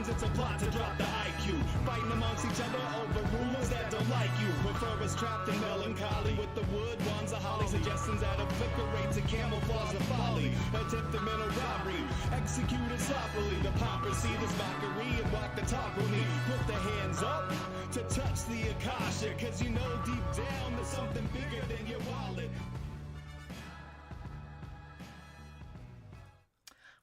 it's a plot to drop the IQ. Fighting amongst each other over rumors that don't like you. Prefer us trapped in melancholy with the wood ones of holly. Suggestions that obliterate to camouflage the folly. Attempted mental robbery, executed sloppily. The paupers see this mockery and walk the talk with me. Put the hands up to touch the Akasha, cause you know deep down there's something bigger than your wallet.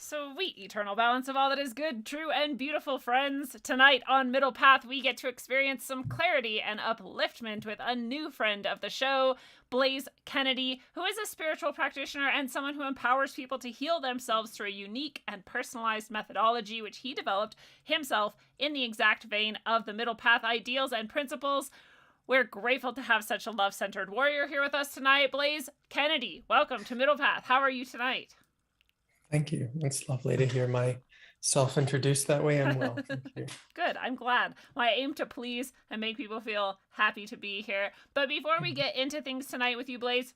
Sweet eternal balance of all that is good, true, and beautiful, friends. Tonight on Middle Path, we get to experience some clarity and upliftment with a new friend of the show, Blaise Kennedy, who is a spiritual practitioner and someone who empowers people to heal themselves through a unique and personalized methodology, which he developed himself in the exact vein of the Middle Path ideals and principles. We're grateful to have such a love-centered warrior here with us tonight. Blaise Kennedy, welcome to Middle Path. How are you tonight? Thank you. It's lovely to hear myself introduced that way. I'm well. Thank you. Good. I'm glad. Well, I aim to please and make people feel happy to be here. But before we get into things tonight with you, Blaise,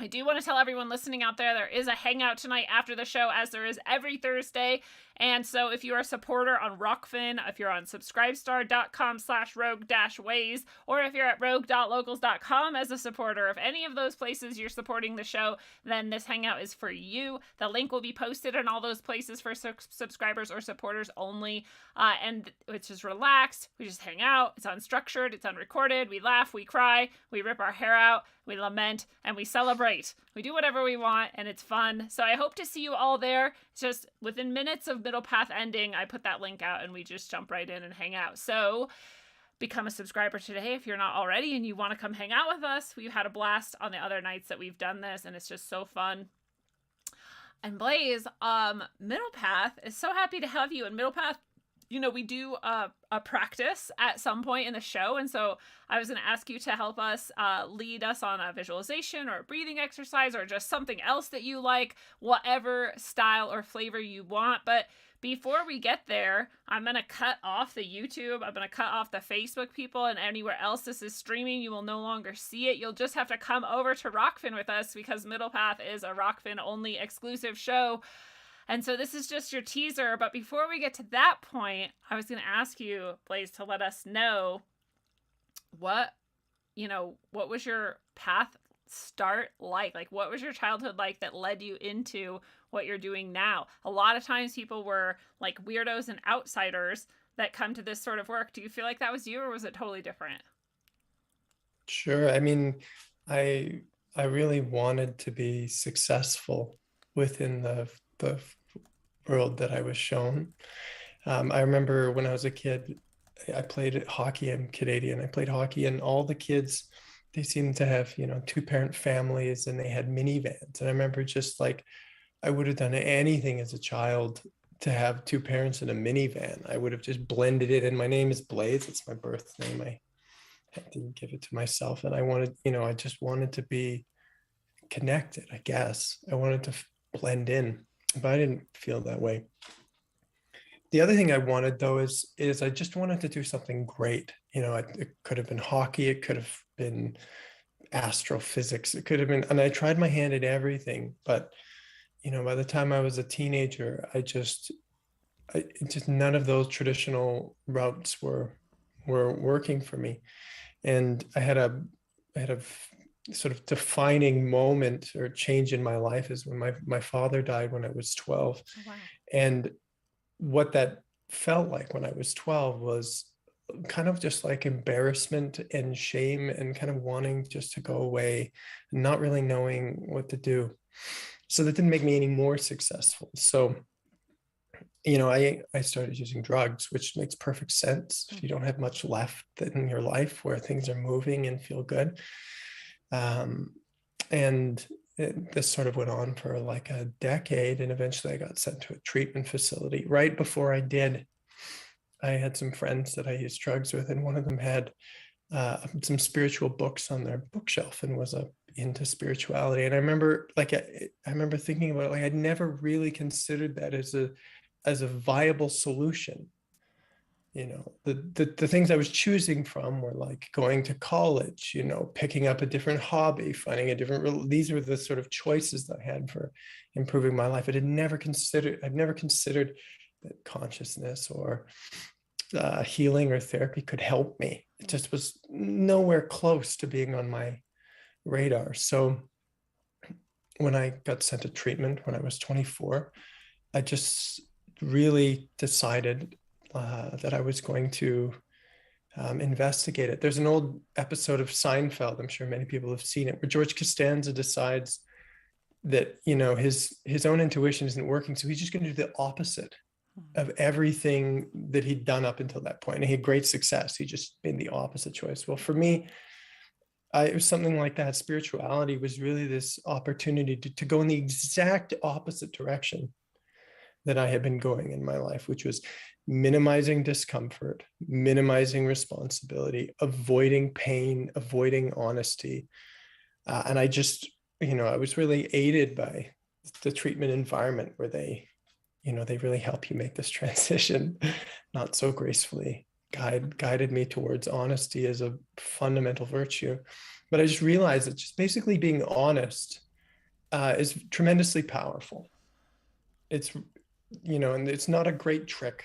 I do want to tell everyone listening out there is a hangout tonight after the show, as there is every Thursday. And so if you're a supporter on Rockfin, if you're on subscribestar.com/rogue-ways, or if you're at rogue.locals.com as a supporter, if any of those places you're supporting the show, then this hangout is for you. The link will be posted in all those places for subscribers or supporters only. And it's just relaxed. We just hang out. It's unstructured. It's unrecorded. We laugh. We cry. We rip our hair out. We lament. And we celebrate. We do whatever we want, and it's fun. So I hope to see you all there. It's just within minutes of Middle Path ending, I put that link out and we just jump right in and hang out. So become a subscriber today if you're not already and you want to come hang out with us. We've had a blast on the other nights that we've done this, and it's just so fun. And Blaise, Middle Path is so happy to have you. In Middle Path, you know, we do a practice at some point in the show. And so I was going to ask you to help us lead us on a visualization or a breathing exercise or just something else that you like, whatever style or flavor you want. But before we get there, I'm going to cut off the YouTube. I'm going to cut off the Facebook people, and anywhere else this is streaming, you will no longer see it. You'll just have to come over to Rockfin with us, because Middle Path is a Rockfin only exclusive show. And so this is just your teaser. But before we get to that point, I was going to ask you, Blaise, to let us know what was your path start like? Like, what was your childhood like that led you into what you're doing now? A lot of times people were like weirdos and outsiders that come to this sort of work. Do you feel like that was you, or was it totally different? Sure. I mean, I really wanted to be successful within the world that I was shown. I remember when I was a kid, I played hockey. I'm Canadian. I played hockey, and all the kids, they seemed to have, two-parent families, and they had minivans. And I remember just like, I would have done anything as a child to have two parents in a minivan. I would have just blended it in. My name is Blaise. It's my birth name. I didn't give it to myself. And I wanted, I just wanted to be connected, I guess. I wanted to blend in. But I didn't feel that way. The other thing I wanted, though, is I just wanted to do something great. It could have been hockey. It could have been astrophysics. It could have been, and I tried my hand at everything. But, by the time I was a teenager, none of those traditional routes were working for me. And I had a sort of defining moment or change in my life is when my father died when I was 12. Oh, wow. And what that felt like when I was 12 was kind of just like embarrassment and shame and kind of wanting just to go away and not really knowing what to do. So that didn't make me any more successful. So, I started using drugs, which makes perfect sense if you don't have much left in your life where things are moving and feel good. This sort of went on for like a decade, and eventually I got sent to a treatment facility. Right before I did, I had some friends that I used drugs with, and one of them had some spiritual books on their bookshelf and was into spirituality. And I remember thinking about it, like I'd never really considered that as a viable solution. The things I was choosing from were like going to college, picking up a different hobby, finding a different, these were the sort of choices that I had for improving my life. I'd never considered that consciousness or healing or therapy could help me. It just was nowhere close to being on my radar. So when I got sent to treatment when I was 24, I just really decided that I was going to investigate it. There's an old episode of Seinfeld, I'm sure many people have seen it, where George Costanza decides that, you know, his own intuition isn't working, so he's just going to do the opposite of everything that he'd done up until that point. And he had great success. He just made the opposite choice. Well, for me, it was something like that. Spirituality was really this opportunity to go in the exact opposite direction that I had been going in my life, which was minimizing discomfort, minimizing responsibility, avoiding pain, avoiding honesty. And I just, you know, I was really aided by the treatment environment where they, you know, they really help you make this transition, not so gracefully, guided me towards honesty as a fundamental virtue. But I just realized that just basically being honest is tremendously powerful. It's, you know, and it's not a great trick.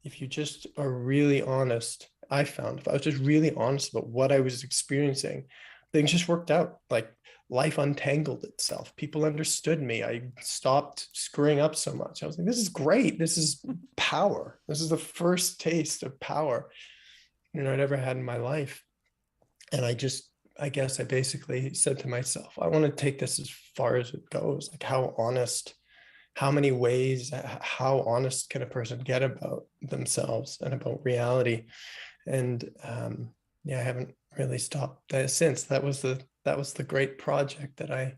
If you just are really honest, I found if I was just really honest about what I was experiencing, things just worked out. Like life untangled itself. People understood me. I stopped screwing up so much. I was like, this is great. This is power. This is the first taste of power, you know, I'd ever had in my life. And I guess I basically said to myself, I want to take this as far as it goes. Like how honest, how many ways, how honest can a person get about themselves and about reality? And yeah, I haven't really stopped that since. That was the great project that I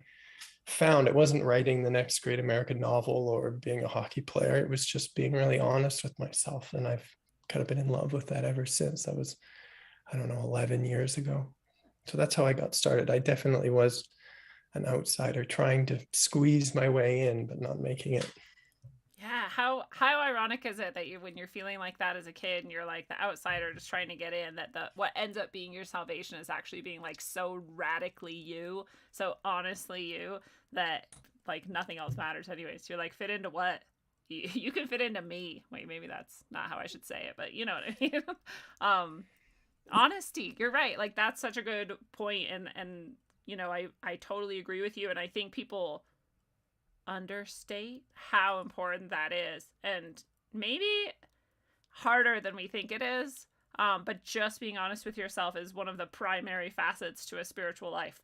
found. It wasn't writing the next great American novel or being a hockey player. It was just being really honest with myself. And I've kind of been in love with that ever since. That was, I don't know, 11 years ago. So that's how I got started. I definitely was an outsider trying to squeeze my way in, but not making it. Yeah, how ironic is it that you, when you're feeling like that as a kid and you're like the outsider just trying to get in, that the what ends up being your salvation is actually being like so radically you, so honestly you, that like nothing else matters anyways. You're like, fit into what? You can fit into me. Wait, maybe that's not how I should say it, but you know what I mean. Honesty, you're right. Like that's such a good point, and you know, I totally agree with you, and I think people understate how important that is, and maybe harder than we think it is, but just being honest with yourself is one of the primary facets to a spiritual life.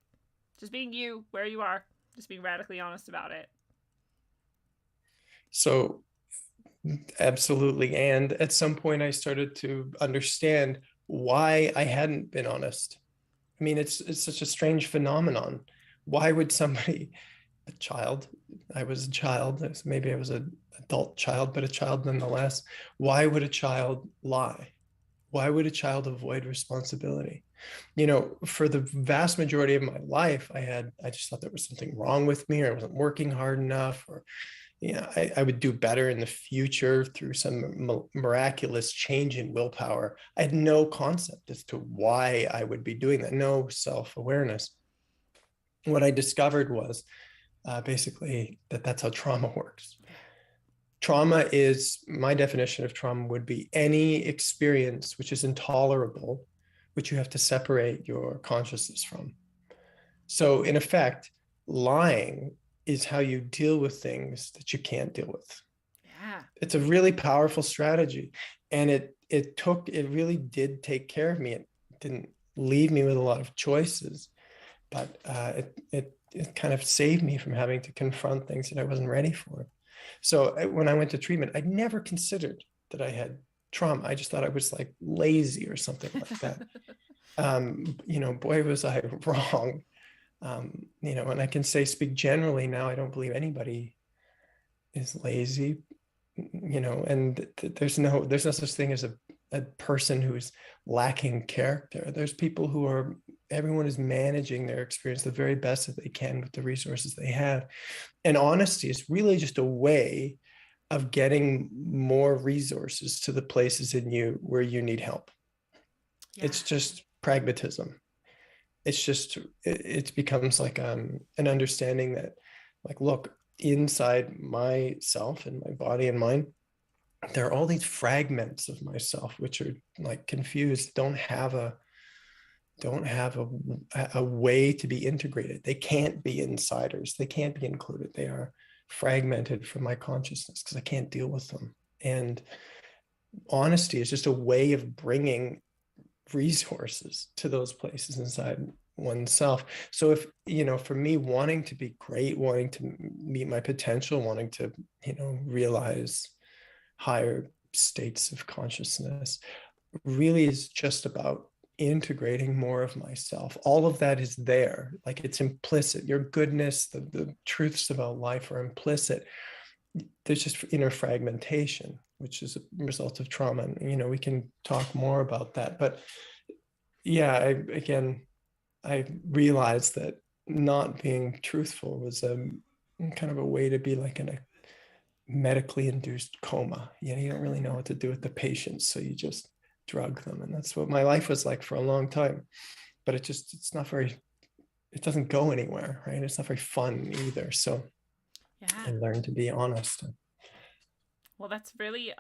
Just being you where you are, just being radically honest about it. So absolutely. And at some point I started to understand why I hadn't been honest. I mean, it's such a strange phenomenon. Why would somebody, a child, I was a child, maybe I was an adult child, but a child nonetheless. Why would a child lie? Why would a child avoid responsibility? You know, for the vast majority of my life, I just thought there was something wrong with me, or I wasn't working hard enough, or I would do better in the future through some miraculous change in willpower. I had no concept as to why I would be doing that, no self-awareness. What I discovered was basically that's how trauma works. Trauma is, my definition of trauma would be any experience which is intolerable, which you have to separate your consciousness from. So in effect, lying is how you deal with things that you can't deal with. Yeah. It's a really powerful strategy. And it really did take care of me. It didn't leave me with a lot of choices, but it kind of saved me from having to confront things that I wasn't ready for. So when I went to treatment, I never considered that I had trauma. I just thought I was like lazy or something like that. You know, boy, was I wrong. You know, and I can speak generally now, I don't believe anybody is lazy, you know, and there's no such thing as a person who is lacking character. There's people who everyone is managing their experience the very best that they can with the resources they have. And honesty is really just a way of getting more resources to the places in you where you need help. Yeah. It's just pragmatism. It's just, it becomes like an understanding that, like, look, inside myself and my body and mind, there are all these fragments of myself which are like confused, don't have a way to be integrated. They can't be insiders. They can't be included. They are fragmented from my consciousness because I can't deal with them. And honesty is just a way of bringing resources to those places inside oneself. So if, for me, wanting to be great, wanting to meet my potential, wanting to, realize higher states of consciousness really is just about integrating more of myself. All of that is there. Like, it's implicit. Your goodness, the truths about life are implicit. There's just inner fragmentation, which is a result of trauma. And, we can talk more about that. But yeah, I realized that not being truthful was a kind of a way to be like in a medically induced coma. You don't really know what to do with the patients, so you just drug them. And that's what my life was like for a long time. But it doesn't go anywhere, right? It's not very fun either. So I learned to be honest. Well, that's really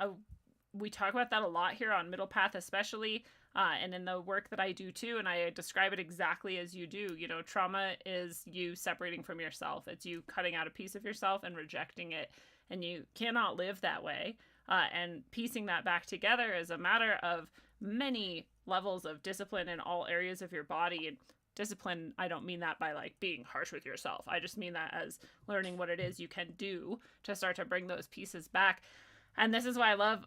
we talk about that a lot here on Middle Path, especially, and in the work that I do too. And I describe it exactly as you do. Trauma is you separating from yourself. It's you cutting out a piece of yourself and rejecting it. And you cannot live that way. And piecing that back together is a matter of many levels of discipline in all areas of your body. And discipline, I don't mean that by like being harsh with yourself. I just mean that as learning what it is you can do to start to bring those pieces back. And this is why I love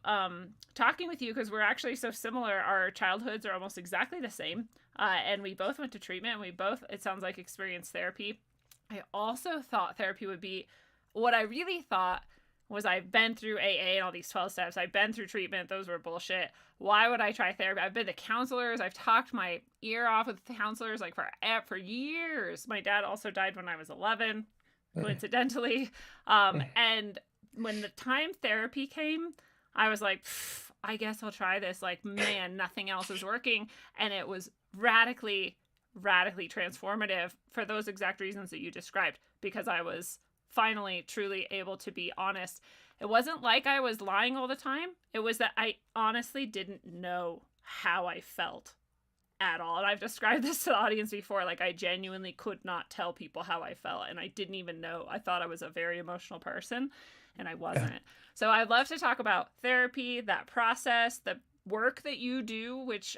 talking with you, because we're actually so similar. Our childhoods are almost exactly the same. And we both went to treatment. We both, it sounds like, experienced therapy. I also thought therapy would be what I really thought was I've been through AA and all these 12 steps. I've been through treatment. Those were bullshit. Why would I try therapy? I've been to counselors. I've talked my ear off with counselors like for years. My dad also died when I was 11, coincidentally. And when the time therapy came, I was like, I guess I'll try this. Like, man, nothing else is working. And it was radically transformative for those exact reasons that you described, because I was finally truly able to be honest. It wasn't like I was lying all the time. It was that I honestly didn't know how I felt at all. And I've described this to the audience before. Like, I genuinely could not tell people how I felt, and I didn't even know. I thought I was a very emotional person, and I wasn't. So I'd love to talk about therapy, that process, the work that you do, which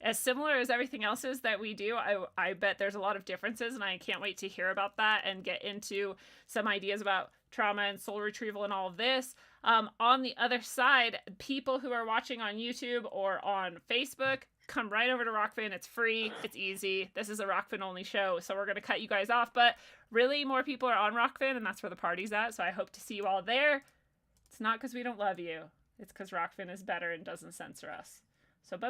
as similar as everything else is that we do, I bet there's a lot of differences, and I can't wait to hear about that and get into some ideas about trauma and soul retrieval and all of this. On the other side, people who are watching on YouTube or on Facebook, come right over to Rockfin. It's free. It's easy. This is a Rockfin only show, so we're going to cut you guys off. But really, more people are on Rockfin, and that's where the party's at. So I hope to see you all there. It's not because we don't love you. It's because Rockfin is better and doesn't censor us. So bye-bye.